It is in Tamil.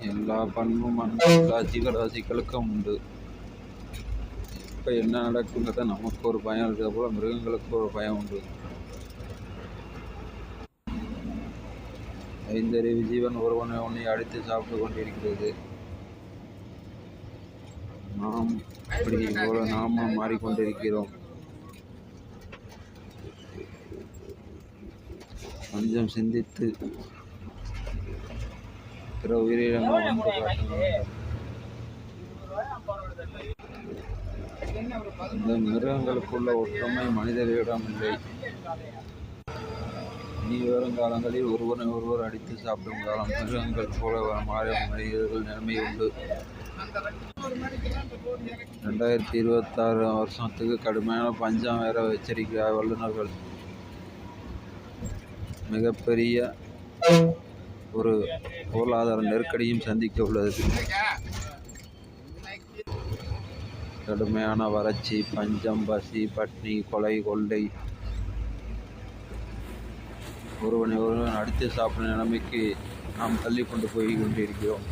எல்லா பண்பும் எல்லா ஜீவராசிகளுக்கும் உண்டு. இப்போ என்ன நடக்குங்கிறத நமக்கு ஒரு பயம் இருக்கிற போல மிருகங்களுக்கு ஒரு பயம் உண்டு. ஐந்தறிவு ஜீவன் ஒருவனை ஒன்றை அடித்து சாப்பிட்டு கொண்டிருக்கிறது. நாம் இப்படி போல நாம மாறிக்கொண்டிருக்கிறோம். கொஞ்சம் சிந்தித்து பிற உயிரினங்கள் ஒன்று காட்ட வேண்டும். இந்த மிருகங்களுக்குள்ள ஒற்றுமை மனிதர்களிடம் இல்லை. இனி வருங்காலங்களில் ஒருவரை ஒருவர் அடித்து சாப்பிடும் காலம். மிருகங்கள் போல மாறும் மனிதர்கள் நிலைமை உண்டு. 2026 வருஷத்துக்கு கடுமையான பஞ்சம் வேற எச்சரிக்கிறார் வல்லுநர்கள். மிகப்பெரிய ஒரு பொருளாதார நெருக்கடியும் சந்திக்க உள்ளது. கடுமையான வறட்சி, பஞ்சம், பசி, பட்டினி, கொலை, கொள்ளை, ஒருவனை ஒருவன் அடித்து சாப்பிடும் நிலைமைக்கு நாம் தள்ளி கொண்டு போய் கொண்டிருக்கிறோம்.